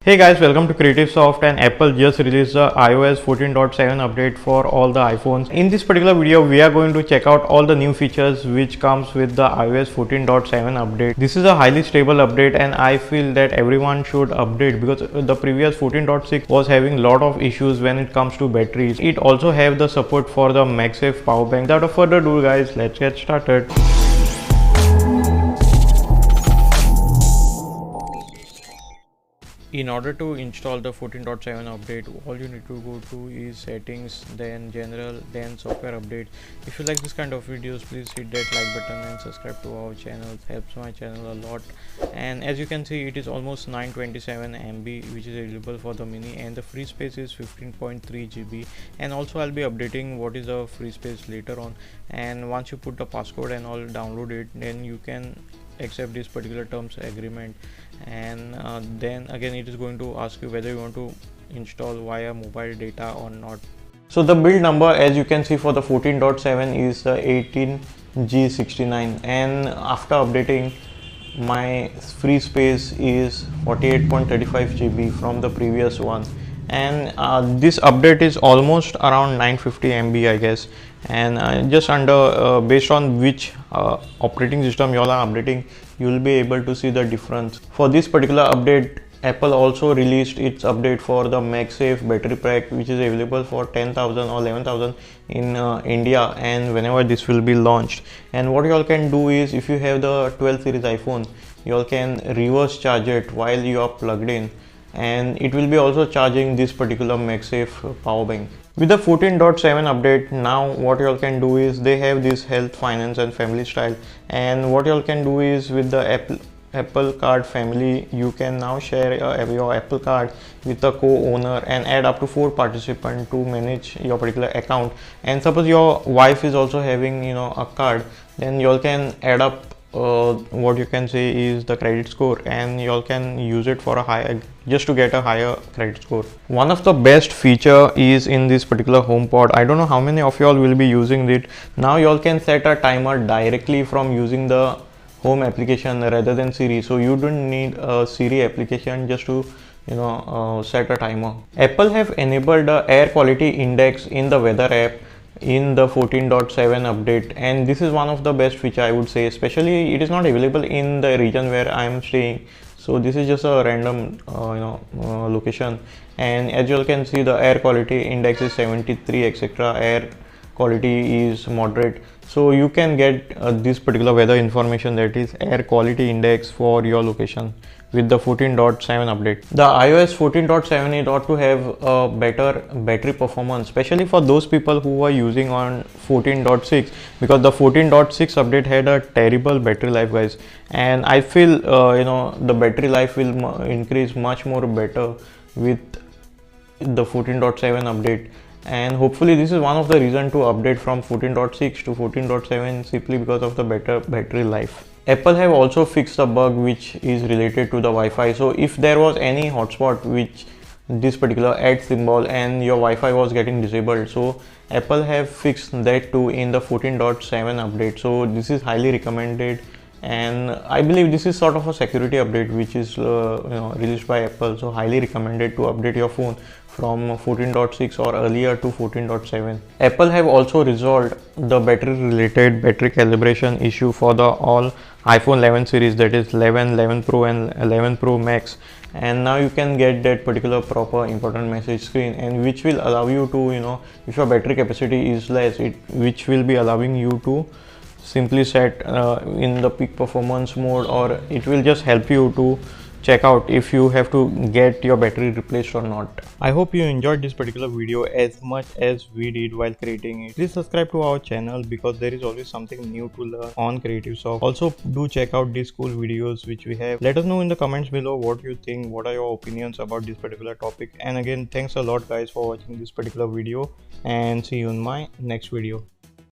Hey guys, welcome to CreativeSoft. And Apple just released the iOS 14.7 update for all the iPhones. In this particular video, we are going to check out all the new features which comes with the iOS 14.7 update. This is a highly stable update and I feel that everyone should update because the previous 14.6 was having a lot of issues when it comes to batteries. It also have the support for the MegSafe power bank. Without further ado guys, let's get started. In order to install the 14.7 update, all you need to go to is settings, then general, then software update. If you like this kind of videos, please hit that like button and subscribe to our channel. It helps my channel a lot. And as you can see, it is almost 927 MB which is available for the mini, and the free space is 15.3 GB. And also I'll be updating what is the free space later on, and once you put the passcode and all, download it, then you can accept this particular terms agreement. And then again it is going to ask you whether you want to install via mobile data or not. So the build number, as you can see, for the 14.7 is 18G69, and after updating, my free space is 48.35 GB from the previous one. And this update is almost around 950 MB I guess, and just under based on which operating system you all are updating, you will be able to see the difference. For this particular update, Apple also released its update for the MegSafe battery pack, which is available for 10,000 or 11,000 in India, and whenever this will be launched. And what you all can do is, if you have the 12 series iPhone, you all can reverse charge it while you are plugged in, and it will be also charging this particular MegSafe power bank. With the 14.7 update, now what you all can do is, they have this health, finance and family style, and what you all can do is, with the Apple card family, you can now share your Apple card with a co-owner and add up to 4 participants to manage your particular account. And suppose your wife is also having a card, then you all can add up what you can say is the credit score, and you all can use it for a higher, just to get a higher credit score. One of the best feature is in this particular HomePod. I don't know how many of you all will be using it. Now you all can set a timer directly from using the home application rather than Siri, so you don't need a Siri application just to set a timer. Apple have enabled the air quality index in the weather app in the 14.7 update, and this is one of the best feature I would say. Especially it is not available in the region where I am staying, so this is just a random location. And as you all can see, the air quality index is 73, etc. Air quality is moderate, so you can get this particular weather information, that is air quality index, for your location with the 14.7 update. The iOS 14.7, it ought to have a better battery performance, especially for those people who are using on 14.6, because the 14.6 update had a terrible battery life guys, and I feel the battery life will increase much more better with the 14.7 update. And hopefully this is one of the reason to update from 14.6 to 14.7, simply because of the better battery life. Apple have also fixed a bug which is related to the Wi-Fi. So if there was any hotspot which this particular @ symbol and your Wi-Fi was getting disabled, so Apple have fixed that too in the 14.7 update. So this is highly recommended, and I believe this is sort of a security update which is released by Apple, so highly recommended to update your phone from 14.6 or earlier to 14.7. Apple have also resolved the battery related battery calibration issue for the all iPhone 11 series, that is 11, 11 Pro and 11 Pro Max, and now you can get that particular proper important message screen, and which will allow you to if your battery capacity is less, which will be allowing you to simply set in the peak performance mode, or it will just help you to check out if you have to get your battery replaced or not. I hope you enjoyed this particular video as much as we did while creating it. Please subscribe to our channel because there is always something new to learn on CreativeSoft. Also do check out these cool videos which we have. Let us know in the comments below what you think, what are your opinions about this particular topic. And again, thanks a lot guys for watching this particular video, and see you in my next video.